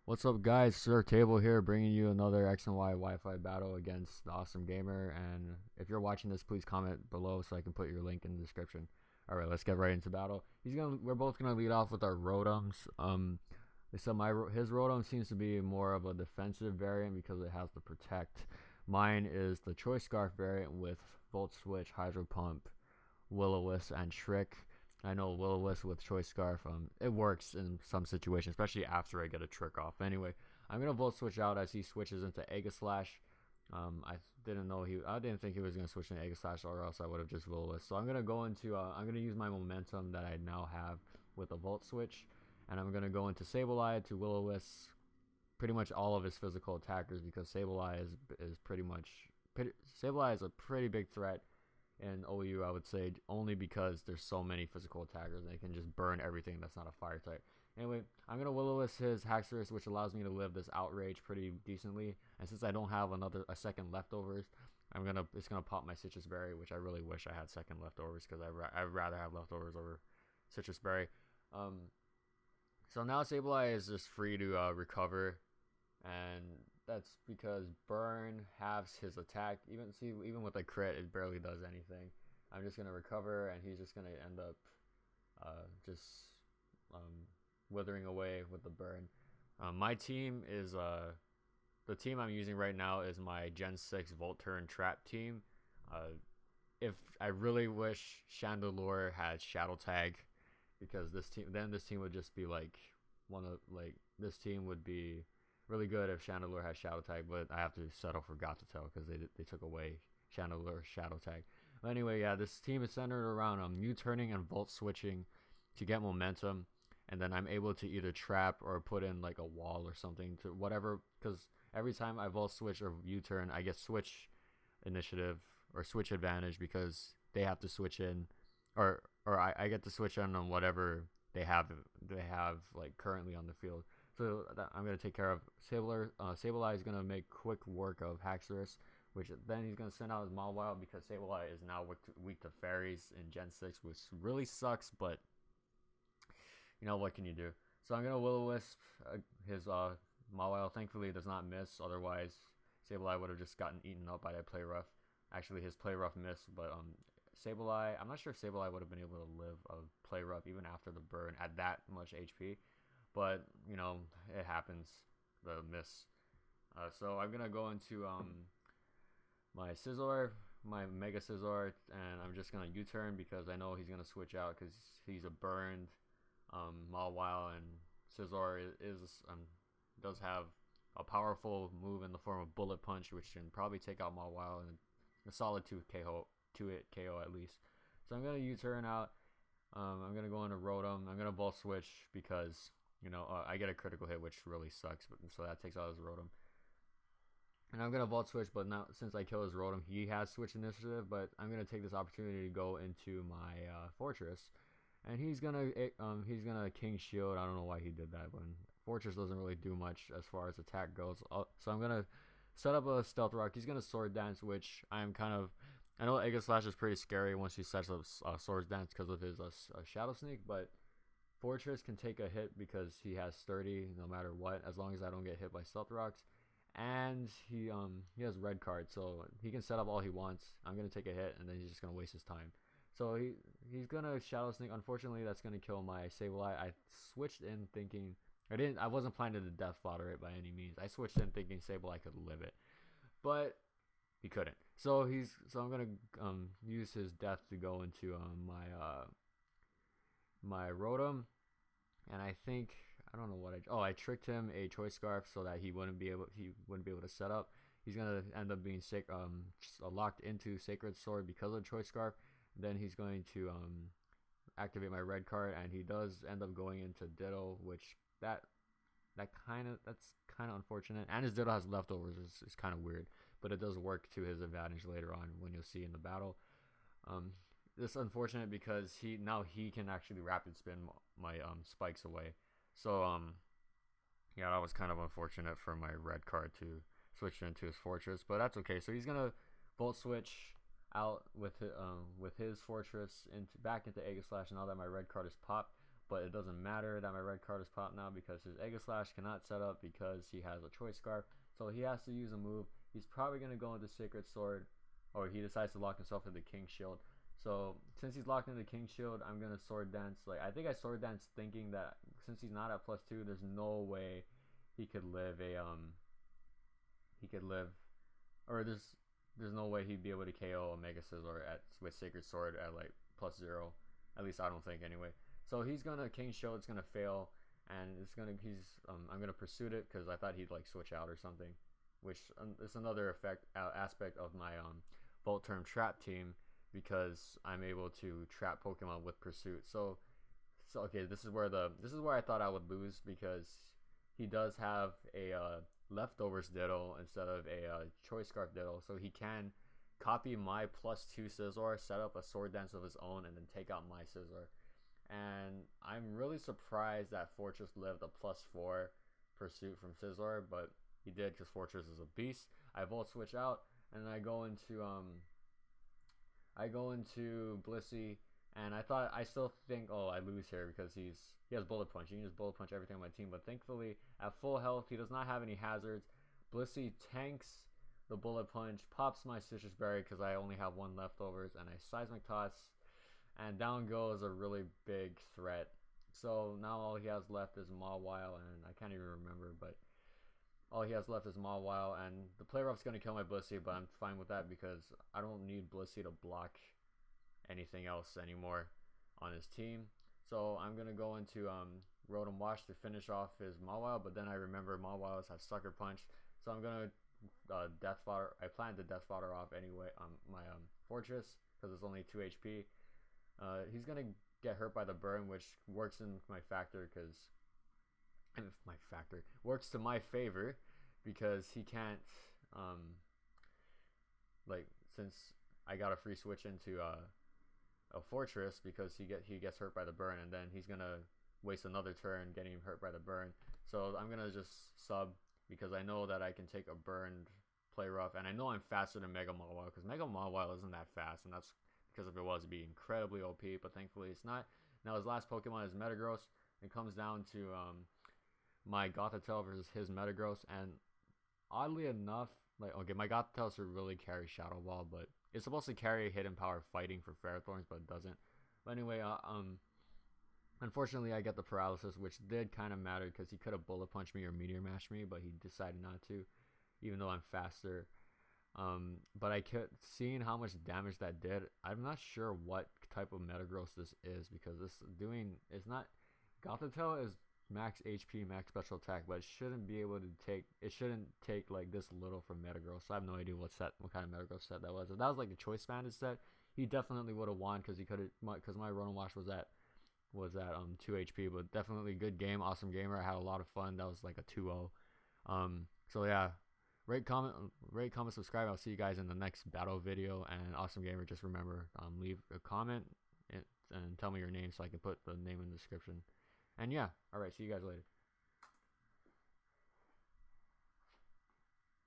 What's up, guys? Sir Table here, bringing you another X and Y Wi-Fi battle against the AwesomeGamer. And if you're watching this, please comment below so I can put your link in the description. All right, let's get right into battle. We're both gonna lead off with our Rotoms. So his Rotom seems to be more of a defensive variant because it has the protect. Mine is the Choice Scarf variant with Volt Switch, Hydro Pump, Will-O-Wisp, and Trick. I know Will-O-Wisp with Choice Scarf, it works in some situations, especially after I get a Trick off. Anyway, I'm gonna Volt Switch out as he switches into Aegislash. I didn't think he was gonna switch into Aegislash, or else I would have just Will-O-Wisp. So I'm gonna use my momentum that I now have with a Volt Switch, and I'm gonna go into Sableye to Will-O-Wisp pretty much all of his physical attackers because Sableye is a pretty big threat in OU, I would say, only because there's so many physical attackers and they can just burn everything that's not a fire type. Anyway, I'm gonna Will-O-Wisp his Haxorus, which allows me to live this Outrage pretty decently. And since I don't have a second leftovers, it's gonna pop my Citrus Berry, which I really wish I had second leftovers because I'd rather have leftovers over Citrus Berry. So now Sableye is just free to recover, and that's because Burn halves his attack. Even with a crit, it barely does anything. I'm just gonna recover, and he's just gonna end up just withering away with the Burn. My team is the team I'm using right now is my Gen 6 Volturn Trap team. If I really wish Chandelure had Shadow Tag, because this team would just be this team would be really good if Chandelure has Shadow Tag, but I have to settle for Got to Tell because they took away Chandelure's Shadow Tag. But anyway, yeah, this team is centered around U-turning and Volt switching to get momentum, and then I'm able to either trap or put in like a wall or something to whatever, because every time I Volt switch or U-turn, I get switch initiative or switch advantage because they have to switch in, or I get to switch in on whatever they have like currently on the field. So I'm going to take care of Sableye is going to make quick work of Haxorus, which then he's going to send out his Mawile because Sableye is now weak to fairies in Gen 6, which really sucks, but you know, what can you do? So I'm going to Will-O-Wisp his Mawile. Thankfully, it does not miss. Otherwise, Sableye would have just gotten eaten up by that Play Rough. Actually, his Play Rough missed, but Sableye, I'm not sure if Sableye would have been able to live a Play Rough even after the burn at that much HP. But, you know, it happens, the miss. So I'm going to go into my Scizor, my Mega Scizor, and I'm just going to U-turn because I know he's going to switch out because he's a burned Mawile, and Scizor does have a powerful move in the form of Bullet Punch, which can probably take out Mawile and a solid 2-hit KO at least. So I'm going to U-turn out. I'm going to go into Rotom. I'm going to Volt Switch because, you know, I get a critical hit, which really sucks, so that takes out his Rotom. And I'm going to Volt Switch, but now since I kill his Rotom, he has Switch Initiative, but I'm going to take this opportunity to go into my Fortress. And he's going to King Shield. I don't know why he did that, but Fortress doesn't really do much as far as attack goes. So I'm going to set up a Stealth Rock. He's going to Sword Dance, which I know Aegislash is pretty scary once he sets up Sword Dance because of his Shadow Sneak, but Fortress can take a hit because he has Sturdy no matter what, as long as I don't get hit by Stealth Rocks. And he has Red Card, so he can set up all he wants. I'm going to take a hit, and then he's just going to waste his time. So he's going to Shadow Sneak. Unfortunately, that's going to kill my Sableye. I switched in thinking... I wasn't planning to Death Fodder it by any means. I switched in thinking Sableye could live it. But he couldn't. So I'm going to use his Death to go into my Rotom, and I don't know what I tricked him a Choice Scarf so that he wouldn't be able to set up. He's gonna end up being locked into Sacred Sword because of Choice Scarf. Then he's going to activate my Red Card, and he does end up going into Ditto, which that's kind of unfortunate. And his Ditto has leftovers, is kind of weird, but it does work to his advantage later on when you'll see in the battle. This is unfortunate because he can actually rapid spin my spikes away. So yeah, that was kind of unfortunate for my Red Card to switch into his Fortress, but that's okay. So he's gonna Volt Switch out with his Fortress back into Aegislash now that my Red Card is popped. but it doesn't matter that my red card is popped now because his Egg Slash cannot set up because he has a Choice Scarf. So he has to use a move. He's probably going to go into Sacred Sword, or he decides to lock himself into King Shield. So since he's locked into King Shield, I'm going to Sword Dance. Like, I think I Sword Dance thinking that since he's not at +2, there's no way he could live or there's no way he'd be able to KO a Mega Scizor with Sacred Sword at like +0. At least I don't think anyway. So he's gonna King Shield. It's gonna fail, and I'm gonna Pursuit it because I thought he'd like switch out or something, which is another aspect of my Volt Term Trap team, because I'm able to trap Pokemon with Pursuit. So okay, this is where I thought I would lose, because he does have a Leftovers Ditto instead of a Choice Scarf Ditto, so he can copy my +2 Scizor, set up a Sword Dance of his own, and then take out my Scizor. And I'm really surprised that Fortress lived a +4 Pursuit from Scizor, but he did because Fortress is a beast. I Volt Switch out, and I go into Blissey, and I still think, oh, I lose here because he has Bullet Punch. He can just Bullet Punch everything on my team, but thankfully at full health he does not have any hazards. Blissey tanks the Bullet Punch, pops my Citrus Berry because I only have 1 leftovers, and I Seismic Toss, and down goes a really big threat. So now all he has left is Mawile, and I can't even remember, but all he has left is Mawile, and the Play Rough's going to kill my Blissey, but I'm fine with that because I don't need Blissey to block anything else anymore on his team. So I'm going to go into Rotom Wash to finish off his Mawile, but then I remember Mawile has Sucker Punch, so I'm going to Death Fodder. I plan to Death Fodder off anyway on my Fortress because it's only 2 HP. He's going to get hurt by the burn, which works in my factor because works to my favor because he can't since I got a free switch into a Fortress because he gets hurt by the burn, and then he's gonna waste another turn getting hurt by the burn. So I'm gonna just sub because I know that I can take a burned Play Rough, and I know I'm faster than Mega Mawile because Mega Mawile isn't that fast, and that's because if it was, it'd be incredibly OP, but thankfully it's not. Now his last Pokemon is Metagross. It comes down to my Gothitelle versus his Metagross, and oddly enough, my Gothitelle should really carry Shadow Ball, but it's supposed to carry Hidden Power Fighting for Ferrothorns, but it doesn't. But anyway, unfortunately I get the Paralysis, which did kind of matter because he could have Bullet Punched me or Meteor Mashed me, but he decided not to, even though I'm faster. But I kept seeing how much damage that did. I'm not sure what type of Metagross this is because it's not. Gothitelle is max HP, max special attack, but it shouldn't take like this little from Metagross. So I have no idea what kind of Metagross set that was. If that was like the Choice Bandit set, he definitely would have won because my Rotom Wash was at 2 HP. But definitely good game, awesome gamer. I had a lot of fun. That was like a 2-0. So yeah, rate, comment, subscribe. I'll see you guys in the next battle video. And awesome gamer, just remember, leave a comment and tell me your name so I can put the name in the description. And yeah, alright, see you guys later.